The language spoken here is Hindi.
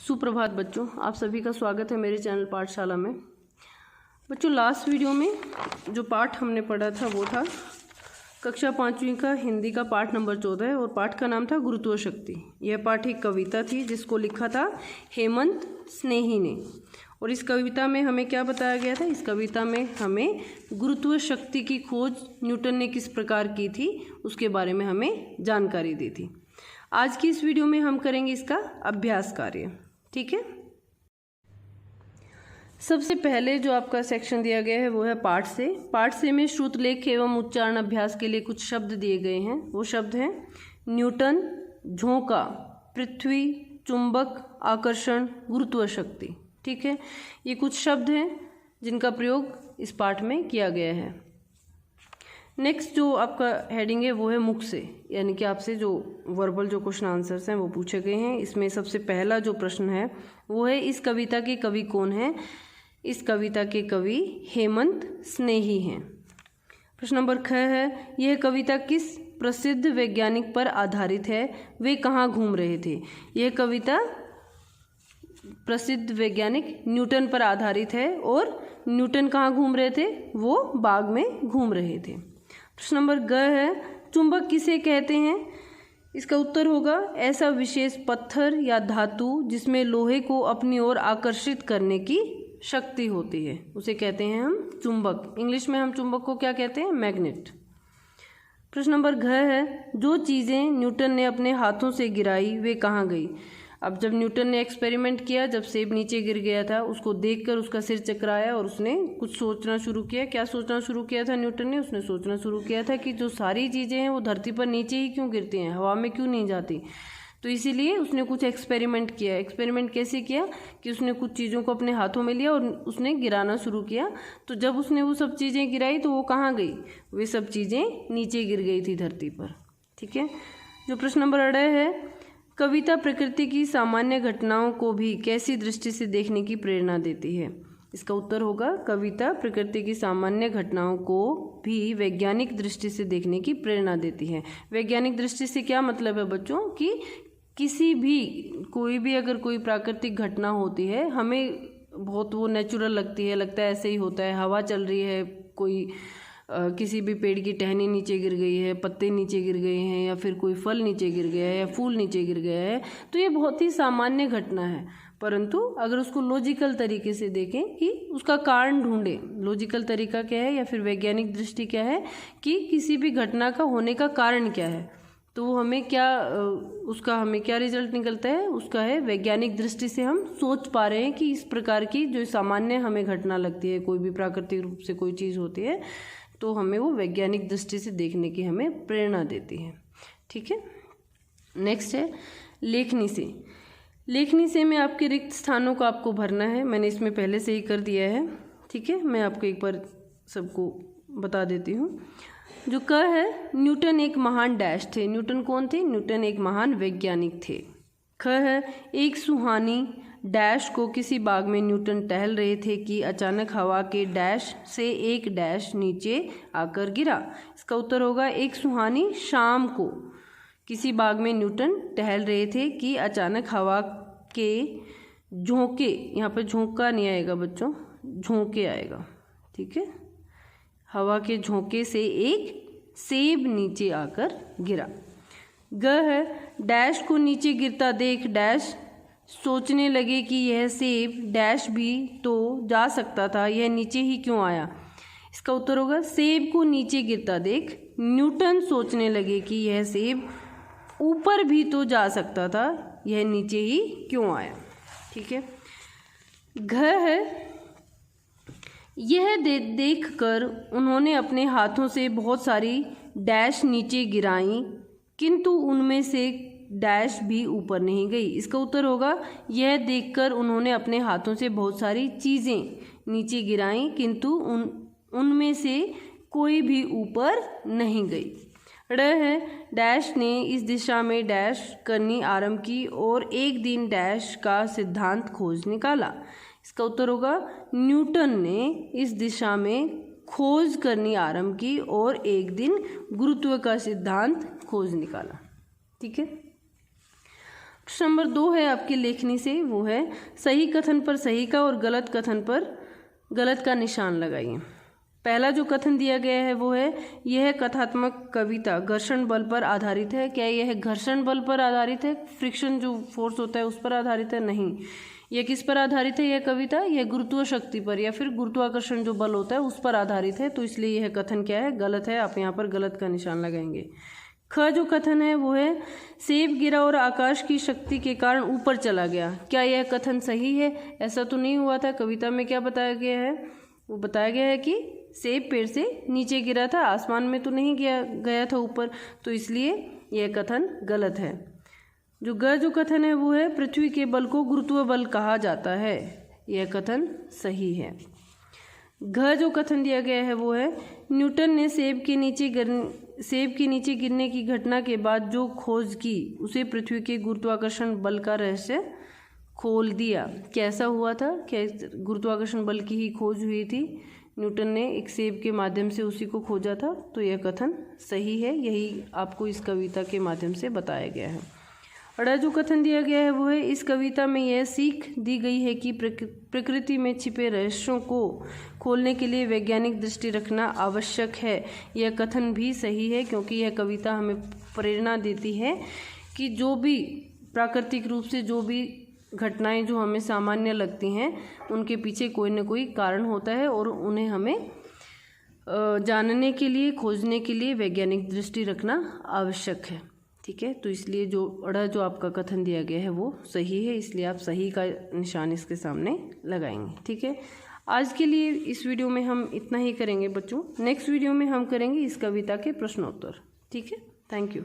सुप्रभात बच्चों, आप सभी का स्वागत है मेरे चैनल पाठशाला में। बच्चों, लास्ट वीडियो में जो पाठ हमने पढ़ा था वो था कक्षा 5वीं का हिंदी का पाठ नंबर 14 और पाठ का नाम था गुरुत्व शक्ति। यह पाठ एक कविता थी जिसको लिखा था हेमंत स्नेही ने। और इस कविता में हमें क्या बताया गया था? इस कविता में हमें गुरुत्व शक्ति की खोज न्यूटन ने किस प्रकार की थी उसके बारे में हमें जानकारी दी थी। आज की इस वीडियो में हम करेंगे इसका अभ्यास कार्य। ठीक है, सबसे पहले जो आपका सेक्शन दिया गया है वो है पाठ से। पाठ से में श्रुतलेख एवं उच्चारण अभ्यास के लिए कुछ शब्द दिए गए हैं। वो शब्द हैं न्यूटन, झोंका, पृथ्वी, चुंबक, आकर्षण, गुरुत्व शक्ति। ठीक है, ये कुछ शब्द हैं जिनका प्रयोग इस पाठ में किया गया है। नेक्स्ट जो आपका हेडिंग है वो है मुख से, यानी कि आपसे जो वर्बल जो क्वेश्चन आंसर्स हैं वो पूछे गए हैं। इसमें सबसे पहला जो प्रश्न है वो है इस कविता के कवि कौन हैं? इस कविता के कवि हेमंत स्नेही हैं। प्रश्न नंबर 6 है यह कविता किस प्रसिद्ध वैज्ञानिक पर आधारित है? वे कहाँ घूम रहे थे? यह कविता प्रसिद्ध वैज्ञानिक न्यूटन पर आधारित है और न्यूटन कहाँ घूम रहे थे? वो बाग में घूम रहे थे। प्रश्न नंबर ग है चुंबक किसे कहते हैं? इसका उत्तर होगा ऐसा विशेष पत्थर या धातु जिसमें लोहे को अपनी ओर आकर्षित करने की शक्ति होती है, उसे कहते हैं हम चुंबक। इंग्लिश में हम चुंबक को क्या कहते हैं? मैग्नेट। प्रश्न नंबर घ है जो चीज़ें न्यूटन ने अपने हाथों से गिराई वे कहाँ गई? अब जब न्यूटन ने एक्सपेरिमेंट किया, जब सेब नीचे गिर गया था, उसको देखकर उसका सिर चकराया और उसने कुछ सोचना शुरू किया। क्या सोचना शुरू किया था न्यूटन ने? उसने सोचना शुरू किया था कि जो सारी चीज़ें हैं वो धरती पर नीचे ही क्यों गिरती हैं, हवा में क्यों नहीं जाती। तो इसीलिए उसने कुछ एक्सपेरिमेंट किया। एक्सपेरिमेंट कैसे किया कि उसने कुछ चीज़ों को अपने हाथों में लिया और उसने गिराना शुरू किया। तो जब उसने वो सब चीज़ें गिराई तो वो कहाँ गई? वे सब चीज़ें नीचे गिर गई थी धरती पर। ठीक है, जो प्रश्न नंबर 8 है कविता प्रकृति की सामान्य घटनाओं को भी कैसी दृष्टि से देखने की प्रेरणा देती है? इसका उत्तर होगा कविता प्रकृति की सामान्य घटनाओं को भी वैज्ञानिक दृष्टि से देखने की प्रेरणा देती है। वैज्ञानिक दृष्टि से क्या मतलब है बच्चों? कि किसी भी कोई भी अगर कोई प्राकृतिक घटना होती है हमें बहुत वो नेचुरल लगती है, लगता है ऐसे ही होता है। हवा चल रही है, कोई किसी भी पेड़ की टहनी नीचे गिर गई है, पत्ते नीचे गिर गए हैं, या फिर कोई फल नीचे गिर गया है या फूल नीचे गिर गया है, तो ये बहुत ही सामान्य घटना है। परंतु अगर उसको लॉजिकल तरीके से देखें कि उसका कारण ढूंढें, लॉजिकल तरीका क्या है या फिर वैज्ञानिक दृष्टि क्या है कि किसी भी घटना का होने का कारण क्या है, तो हमें क्या उसका हमें क्या रिजल्ट निकलता है? उसका है वैज्ञानिक दृष्टि से हम सोच पा रहे हैं कि इस प्रकार की जो सामान्य हमें घटना लगती है, कोई भी प्राकृतिक रूप से कोई चीज़ होती है, तो हमें वो वैज्ञानिक दृष्टि से देखने की हमें प्रेरणा देती है। ठीक है, नेक्स्ट है लेखनी से। लेखनी से में आपके रिक्त स्थानों को आपको भरना है। मैंने इसमें पहले से ही कर दिया है। ठीक है, मैं आपको एक बार सबको बता देती हूँ। जो क है न्यूटन एक महान डैश थे। न्यूटन कौन थे? न्यूटन एक महान वैज्ञानिक थे। ख है एक सुहानी डैश को किसी बाग में न्यूटन टहल रहे थे कि अचानक हवा के डैश से एक डैश नीचे आकर गिरा। इसका उत्तर होगा एक सुहानी शाम को किसी बाग में न्यूटन टहल रहे थे कि अचानक हवा के झोंके, यहाँ पर झोंका नहीं आएगा बच्चों, झोंके आएगा। ठीक है, हवा के झोंके से एक सेब नीचे आकर गिरा। ग है डैश को नीचे गिरता देख डैश सोचने लगे कि यह सेब डैश भी तो जा सकता था, यह नीचे ही क्यों आया। इसका उत्तर होगा सेब को नीचे गिरता देख न्यूटन सोचने लगे कि यह सेब ऊपर भी तो जा सकता था, यह नीचे ही क्यों आया। ठीक है, घ है यह देख कर उन्होंने अपने हाथों से बहुत सारी डैश नीचे गिराई किंतु उनमें से डैश भी ऊपर नहीं गई। इसका उत्तर होगा यह देखकर उन्होंने अपने हाथों से बहुत सारी चीज़ें नीचे गिराईं किंतु उनमें से कोई भी ऊपर नहीं गई। ड़ है डैश ने इस दिशा में डैश करनी आरंभ की और एक दिन डैश का सिद्धांत खोज निकाला। इसका उत्तर होगा न्यूटन ने इस दिशा में खोज करनी आरंभ की और एक दिन गुरुत्व का सिद्धांत खोज निकाला। ठीक है, प्रश्न नंबर 2 है आपकी लेखनी से, वो है सही कथन पर सही का और गलत कथन पर गलत का निशान लगाइए। पहला जो कथन दिया गया है वो है यह कथात्मक कविता घर्षण बल पर आधारित है। क्या यह घर्षण बल पर आधारित है? फ्रिक्शन जो फोर्स होता है उस पर आधारित है? नहीं। यह किस पर आधारित है? यह कविता यह गुरुत्व शक्ति पर या फिर गुरुत्वाकर्षण जो बल होता है उस पर आधारित है। तो इसलिए यह कथन क्या है? गलत है। आप यहाँ पर गलत का निशान लगाएंगे। ख जो कथन है वो है सेब गिरा और आकाश की शक्ति के कारण ऊपर चला गया। क्या यह कथन सही है? ऐसा तो नहीं हुआ था। कविता में क्या बताया गया है? वो बताया गया है कि सेब पेड़ से नीचे गिरा था, आसमान में तो नहीं गया था ऊपर। तो इसलिए यह कथन गलत है। जो ग जो कथन है वो है पृथ्वी के बल को गुरुत्व बल कहा जाता है। यह कथन सही है। घ जो कथन दिया गया है वो है न्यूटन ने सेब के नीचे गिरने की घटना के बाद जो खोज की उसे पृथ्वी के गुरुत्वाकर्षण बल का रहस्य खोल दिया। कैसा हुआ था? क्या गुरुत्वाकर्षण बल की ही खोज हुई थी? न्यूटन ने एक सेब के माध्यम से उसी को खोजा था। तो यह कथन सही है। यही आपको इस कविता के माध्यम से बताया गया है। अड़ा जो कथन दिया गया है वो है इस कविता में यह सीख दी गई है कि प्रकृति में छिपे रहस्यों को खोलने के लिए वैज्ञानिक दृष्टि रखना आवश्यक है। यह कथन भी सही है क्योंकि यह कविता हमें प्रेरणा देती है कि जो भी प्राकृतिक रूप से जो भी घटनाएं जो हमें सामान्य लगती हैं उनके पीछे कोई न कोई कारण होता है और उन्हें हमें जानने के लिए खोजने के लिए वैज्ञानिक दृष्टि रखना आवश्यक है। ठीक है, तो इसलिए जो अड़ा जो आपका कथन दिया गया है वो सही है, इसलिए आप सही का निशान इसके सामने लगाएंगे। ठीक है, आज के लिए इस वीडियो में हम इतना ही करेंगे बच्चों। नेक्स्ट वीडियो में हम करेंगे इस कविता के प्रश्नोत्तर। ठीक है, थैंक यू।